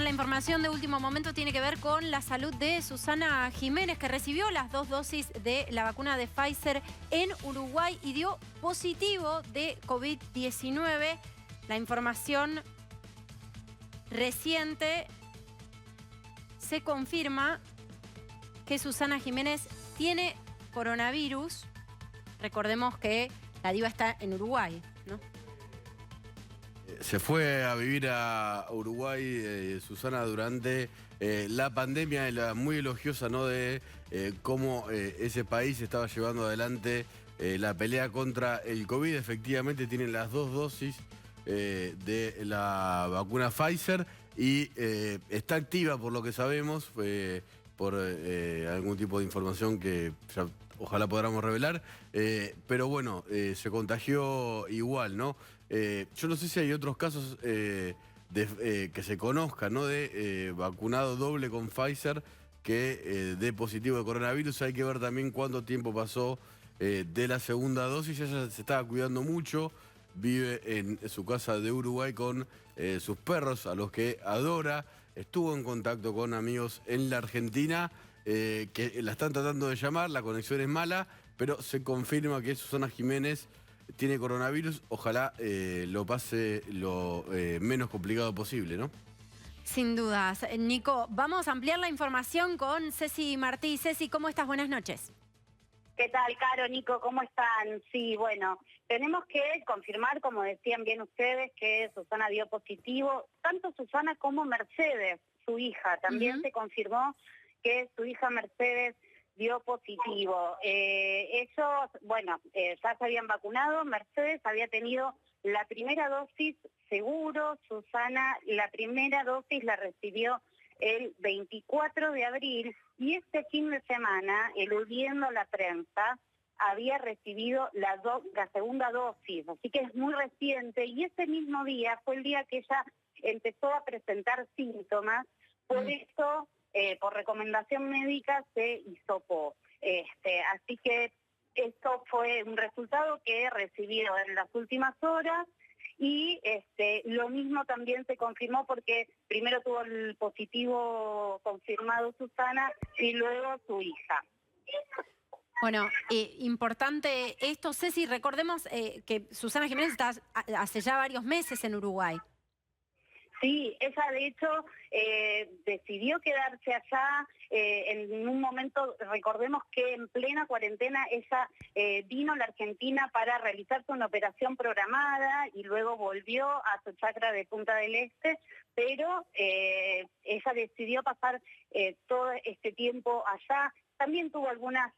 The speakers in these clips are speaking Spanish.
la información de último momento tiene que ver con la salud de Susana Jiménez, que recibió las 2 dosis de la vacuna de Pfizer en Uruguay y dio positivo de COVID-19. La información reciente se confirma que Susana Jiménez tiene coronavirus. Recordemos que la diva está en Uruguay, ¿no? Se fue a vivir a Uruguay, Susana, durante la pandemia, muy elogiosa, ¿no?, de cómo ese país estaba llevando adelante la pelea contra el COVID. Efectivamente tienen las 2 dosis de la vacuna Pfizer y está activa, por lo que sabemos, por algún tipo de información que ya ojalá podamos revelar, pero bueno, se contagió igual, ¿no? Yo no sé si hay otros casos que se conozcan, ¿no?, de vacunado doble con Pfizer que dé positivo de coronavirus. Hay que ver también cuánto tiempo pasó de la segunda dosis. Ella se estaba cuidando mucho, vive en su casa de Uruguay con sus perros, a los que adora. Estuvo en contacto con amigos en la Argentina que la están tratando de llamar, la conexión es mala, pero se confirma que Susana Jiménez tiene coronavirus. Ojalá lo pase lo menos complicado posible, ¿no? Sin dudas. Nico, vamos a ampliar la información con Ceci Martí. Ceci, ¿cómo estás? Buenas noches. ¿Qué tal, Caro, Nico? ¿Cómo están? Sí, bueno, tenemos que confirmar, como decían bien ustedes, que Susana dio positivo. Tanto Susana como Mercedes, su hija, también se confirmó que su hija Mercedes dio positivo. Ellos, bueno, ya se habían vacunado. Mercedes había tenido la primera dosis seguro. Susana, la primera dosis la recibió el 24 de abril y este fin de semana, eludiendo la prensa, había recibido la segunda dosis, así que es muy reciente, y ese mismo día fue el día que ella empezó a presentar síntomas. Por eso, por recomendación médica, se hisopó. Así que esto fue un resultado que recibió en las últimas horas. Y lo mismo también se confirmó porque primero tuvo el positivo confirmado Susana y luego su hija. Bueno, importante esto, Ceci, recordemos que Susana Jiménez está hace ya varios meses en Uruguay. Sí, ella de hecho decidió quedarse allá en un momento. Recordemos que en plena cuarentena ella vino a la Argentina para realizarse una operación programada y luego volvió a su chacra de Punta del Este, pero ella decidió pasar todo este tiempo allá. También tuvo algunas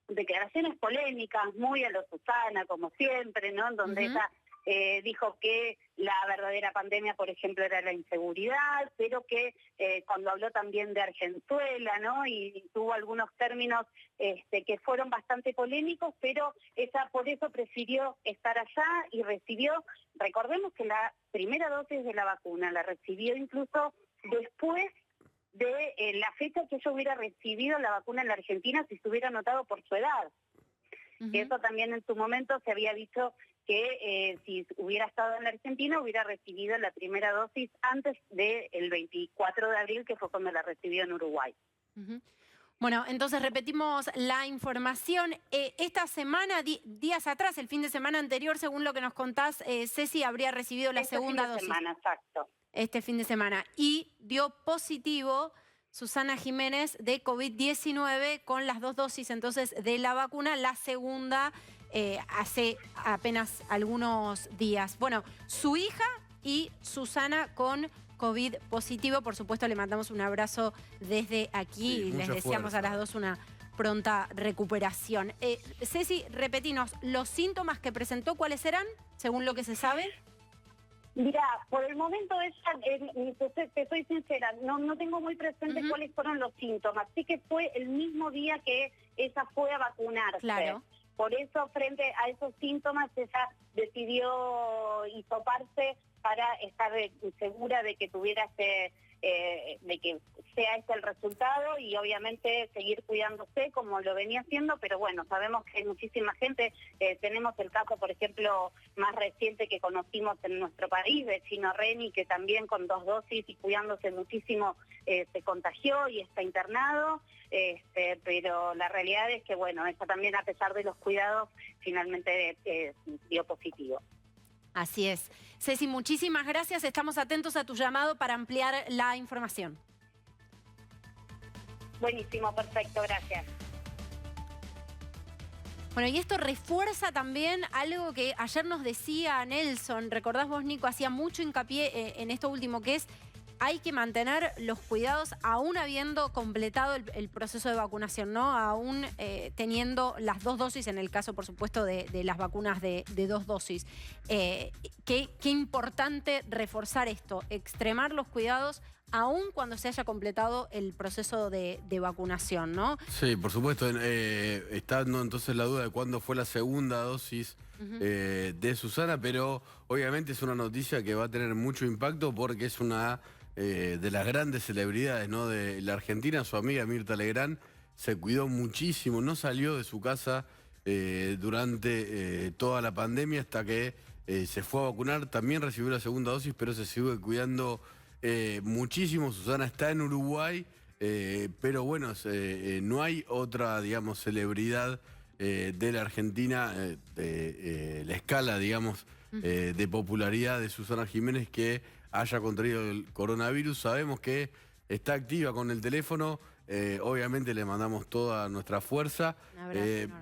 declaraciones polémicas, muy a lo Susana, como siempre, ¿no?, en donde ella dijo que la verdadera pandemia, por ejemplo, era la inseguridad, pero que cuando habló también de Argenzuela, ¿no?, y tuvo algunos términos que fueron bastante polémicos, pero ella por eso prefirió estar allá y recibió, recordemos que la primera dosis de la vacuna la recibió incluso después de la fecha que ella hubiera recibido la vacuna en la Argentina si se hubiera notado por su edad. Que eso también en su momento se había dicho que si hubiera estado en la Argentina hubiera recibido la primera dosis antes del 24 de abril, que fue cuando la recibió en Uruguay. Bueno, entonces repetimos la información. Esta semana, días atrás, el fin de semana anterior, según lo que nos contás, Ceci habría recibido la segunda dosis. Este fin de semana, exacto. Este fin de semana. Y dio positivo Susana Jiménez de COVID-19 con las 2 dosis entonces de la vacuna, la segunda hace apenas algunos días. Bueno, su hija y Susana con COVID positivo. Por supuesto, le mandamos un abrazo desde aquí y les deseamos a las dos una pronta recuperación. Ceci, repetinos, ¿los síntomas que presentó cuáles eran, según lo que se sabe? Mira, por el momento te soy sincera, no tengo muy presente cuáles fueron los síntomas. Sí que fue el mismo día que ella fue a vacunarse. Claro. Por eso, frente a esos síntomas, ella decidió hisoparse para estar segura de que tuviera de que sea este el resultado y obviamente seguir cuidándose como lo venía haciendo, pero bueno, sabemos que hay muchísima gente, tenemos el caso, por ejemplo, más reciente que conocimos en nuestro país, de Chino Reni, que también con 2 dosis y cuidándose muchísimo se contagió y está internado, pero la realidad es que, bueno, ella también, a pesar de los cuidados, finalmente dio positivo. Así es. Ceci, muchísimas gracias. Estamos atentos a tu llamado para ampliar la información. Buenísimo, perfecto, gracias. Bueno, y esto refuerza también algo que ayer nos decía Nelson. Recordás vos, Nico, hacía mucho hincapié en esto último, que es hay que mantener los cuidados aún habiendo completado el proceso de vacunación, ¿no? Aún teniendo las 2 dosis, en el caso, por supuesto, de las vacunas de 2 dosis. Qué importante reforzar esto, extremar los cuidados aún cuando se haya completado el proceso de vacunación, ¿no? Sí, por supuesto. Está entonces la duda de cuándo fue la segunda dosis de Susana, pero obviamente es una noticia que va a tener mucho impacto porque es una de las grandes celebridades, ¿no?, de la Argentina. Su amiga Mirta Legrand se cuidó muchísimo, no salió de su casa durante toda la pandemia hasta que se fue a vacunar. También recibió la segunda dosis, pero se sigue cuidando muchísimo. Susana está en Uruguay, pero bueno, no hay otra, digamos, celebridad de la Argentina, la escala, digamos, de popularidad de Susana Jiménez que haya contraído el coronavirus. Sabemos que está activa con el teléfono, obviamente le mandamos toda nuestra fuerza.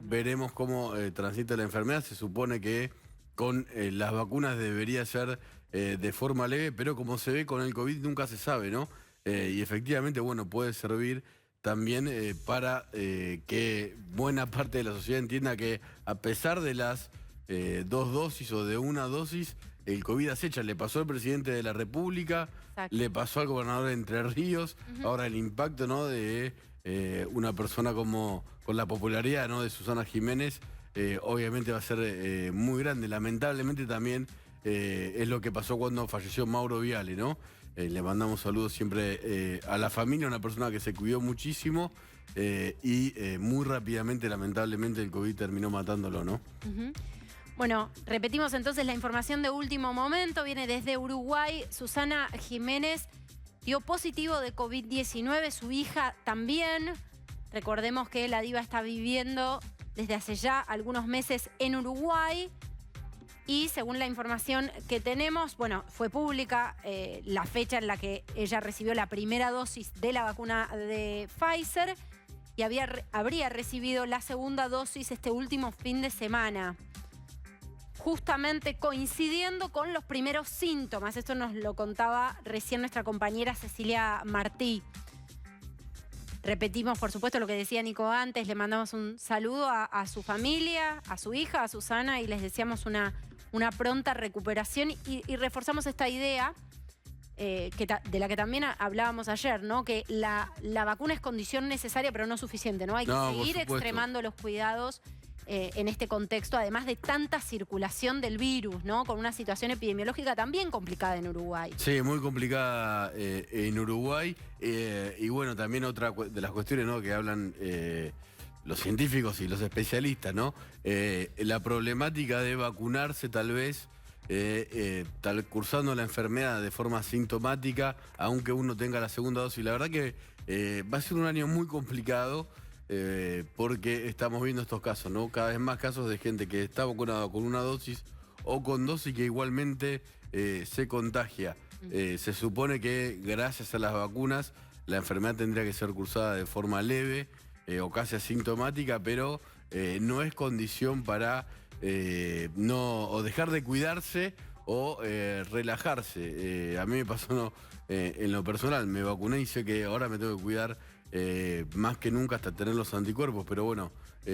Veremos cómo transita la enfermedad. Se supone que con las vacunas debería ser de forma leve, pero como se ve con el COVID nunca se sabe, ¿no? Y efectivamente, bueno, puede servir también para que buena parte de la sociedad entienda que a pesar de las 2 dosis o de 1 dosis, el COVID acecha. Le pasó al presidente de la República, le pasó al gobernador de Entre Ríos. Ahora el impacto, ¿no?, de una persona con la popularidad, ¿no?, de Susana Jiménez, obviamente va a ser muy grande. Lamentablemente también es lo que pasó cuando falleció Mauro Viale, ¿no? Le mandamos saludos siempre a la familia, una persona que se cuidó muchísimo y muy rápidamente, lamentablemente, el COVID terminó matándolo, ¿no? Bueno, repetimos entonces la información de último momento. Viene desde Uruguay. Susana Jiménez dio positivo de COVID-19, su hija también. Recordemos que la diva está viviendo desde hace ya algunos meses en Uruguay. Y según la información que tenemos, bueno, fue pública la fecha en la que ella recibió la primera dosis de la vacuna de Pfizer y habría recibido la segunda dosis este último fin de semana, justamente coincidiendo con los primeros síntomas. Esto nos lo contaba recién nuestra compañera Cecilia Martí. Repetimos, por supuesto, lo que decía Nico antes. Le mandamos un saludo a su familia, a su hija, a Susana, y les deseamos una pronta recuperación. Y reforzamos esta idea de la que también hablábamos ayer, ¿no? Que la vacuna es condición necesaria, pero no suficiente, ¿no? Hay que seguir extremando los cuidados en este contexto, además de tanta circulación del virus, ¿no? Con una situación epidemiológica también complicada en Uruguay. Sí, muy complicada en Uruguay. Y bueno, también otra de las cuestiones, ¿no?, que hablan los científicos y los especialistas, ¿no? La problemática de vacunarse tal vez cursando la enfermedad de forma sintomática, aunque uno tenga la segunda dosis. La verdad que va a ser un año muy complicado. Porque estamos viendo estos casos, ¿no? Cada vez más casos de gente que está vacunada con 1 dosis o con 2 y que igualmente se contagia. Se supone que gracias a las vacunas la enfermedad tendría que ser cursada de forma leve o casi asintomática, pero no es condición para o dejar de cuidarse o relajarse. A mí me pasó, ¿no?, en lo personal, me vacuné y sé que ahora me tengo que cuidar más que nunca hasta tener los anticuerpos, pero bueno,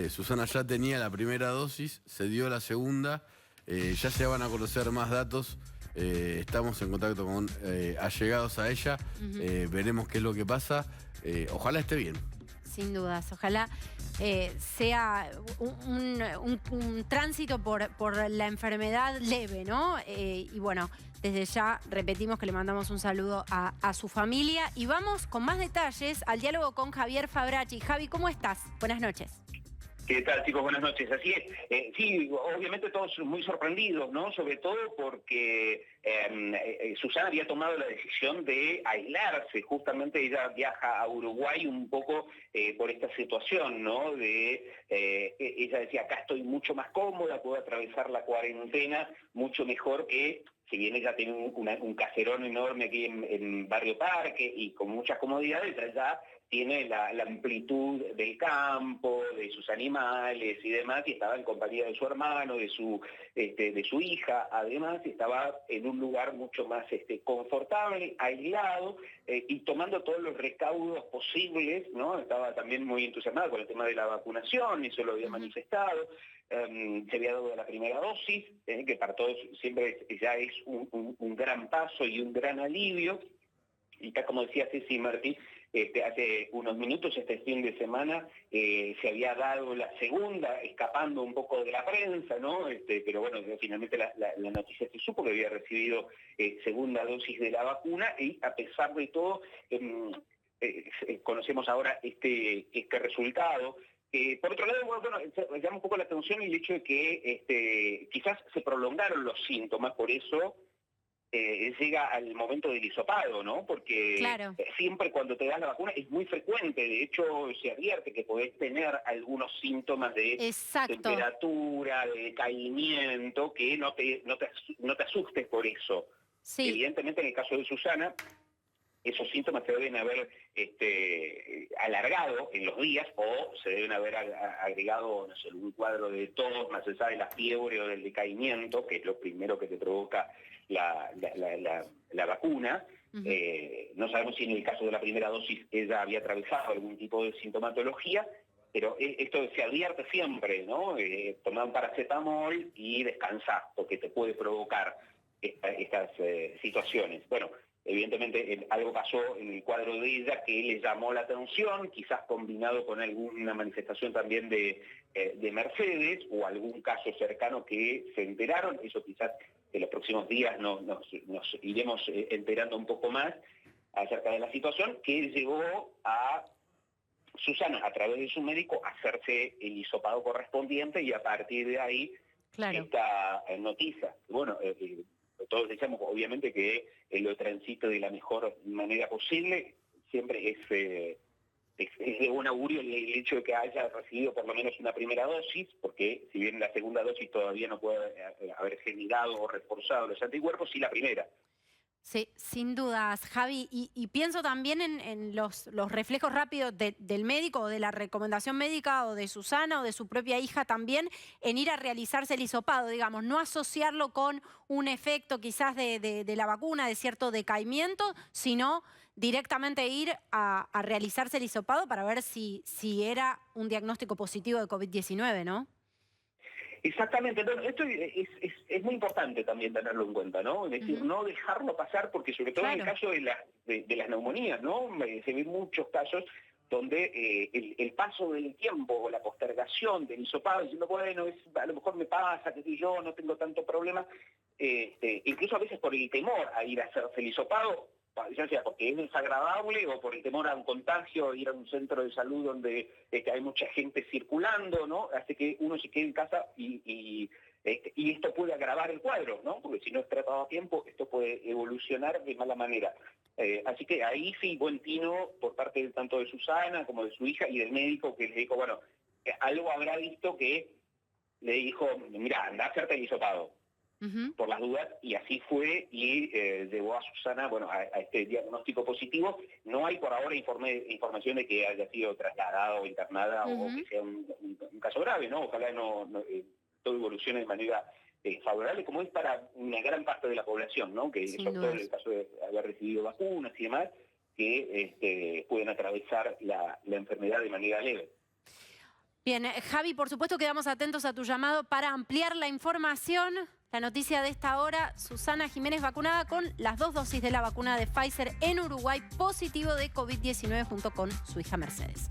Susana ya tenía la primera dosis, se dio la segunda, ya se van a conocer más datos, estamos en contacto con allegados a ella, veremos qué es lo que pasa, ojalá esté bien. Sin dudas, ojalá sea un tránsito por la enfermedad leve, ¿no? Y bueno, desde ya repetimos que le mandamos un saludo a su familia y vamos con más detalles al diálogo con Javier Fabracci. Javi, ¿cómo estás? Buenas noches. ¿Qué tal, chicos? Buenas noches. Así es. Sí, obviamente todos muy sorprendidos, ¿no? Sobre todo porque Susana había tomado la decisión de aislarse. Justamente ella viaja a Uruguay un poco por esta situación, ¿no? Ella decía, acá estoy mucho más cómoda, puedo atravesar la cuarentena mucho mejor que... Si bien ella tiene un caserón enorme aquí en Barrio Parque y con muchas comodidades, allá tiene la amplitud del campo, de sus animales y demás, y estaba en compañía de su hermano, de su hija, además, estaba en un lugar mucho más confortable, aislado, y tomando todos los recaudos posibles, ¿no? Estaba también muy entusiasmada con el tema de la vacunación, eso lo había manifestado. Se había dado la primera dosis, que para todos siempre ya es un gran paso y un gran alivio. Y tal como decía Ceci Martí, hace unos minutos, este fin de semana, se había dado la segunda, escapando un poco de la prensa, ¿no? Pero bueno, finalmente la noticia se supo que había recibido segunda dosis de la vacuna y a pesar de todo, conocemos ahora este resultado. Por otro lado, bueno, llama un poco la atención el hecho de que quizás se prolongaron los síntomas, por eso llega al momento del hisopado, ¿no? Porque Claro. Siempre cuando te das la vacuna es muy frecuente, de hecho se advierte que podés tener algunos síntomas de Exacto. temperatura, de decaimiento, que no te asustes por eso. Sí. Evidentemente en el caso de Susana, esos síntomas se deben haber alargado en los días o se deben haber agregado, no sé, un cuadro de tos, más allá de la fiebre o del decaimiento, que es lo primero que te provoca la vacuna. No sabemos si en el caso de la primera dosis ella había atravesado algún tipo de sintomatología, pero esto se advierte siempre, ¿no? Tomar un paracetamol y descansar, porque te puede provocar estas situaciones. Bueno, evidentemente algo pasó en el cuadro de ella que le llamó la atención, quizás combinado con alguna manifestación también de Mercedes o algún caso cercano que se enteraron. Eso quizás en los próximos días nos iremos enterando un poco más acerca de la situación, que llevó a Susana, a través de su médico, a hacerse el hisopado correspondiente y a partir de ahí esta noticia. Bueno, todos decíamos obviamente que lo transite de la mejor manera posible, siempre es de buen augurio el hecho de que haya recibido por lo menos una primera dosis, porque si bien la segunda dosis todavía no puede haber generado o reforzado los anticuerpos, sí la primera. Sí, sin dudas, Javi. Y pienso también en los reflejos rápidos del médico, o de la recomendación médica, o de Susana, o de su propia hija también, en ir a realizarse el hisopado, digamos, no asociarlo con un efecto quizás de la vacuna, de cierto decaimiento, sino directamente ir a realizarse el hisopado para ver si era un diagnóstico positivo de COVID-19, ¿no? Exactamente, entonces, esto es muy importante también tenerlo en cuenta, ¿no? Es decir, no dejarlo pasar, porque sobre todo en el caso de las neumonías, ¿no? Se ven muchos casos donde el paso del tiempo o la postergación del hisopado, diciendo, bueno, a lo mejor me pasa, que si yo no tengo tanto problema, incluso a veces por el temor a ir a hacerse el hisopado, ya sea porque es desagradable o por el temor a un contagio, ir a un centro de salud donde hay mucha gente circulando, ¿no? Hace que uno se quede en casa y esto puede agravar el cuadro, ¿no? Porque si no es tratado a tiempo, esto puede evolucionar de mala manera. Así que ahí sí, buen tino por parte tanto de Susana como de su hija y del médico que le dijo, bueno, algo habrá visto que le dijo, mira, anda a hacerte el hisopado. Por las dudas, y así fue, y llevó a Susana, bueno, a este diagnóstico positivo. No hay por ahora información de que haya sido trasladada o internada o que sea un caso grave, ¿no? Ojalá todo evolucione de manera favorable, como es para una gran parte de la población, ¿no? Que sobre todo en el caso de haber recibido vacunas y demás, que pueden atravesar la enfermedad de manera leve. Bien, Javi, por supuesto quedamos atentos a tu llamado para ampliar la información. La noticia de esta hora, Susana Jiménez vacunada con las 2 dosis de la vacuna de Pfizer en Uruguay, positivo de COVID-19 junto con su hija Mercedes.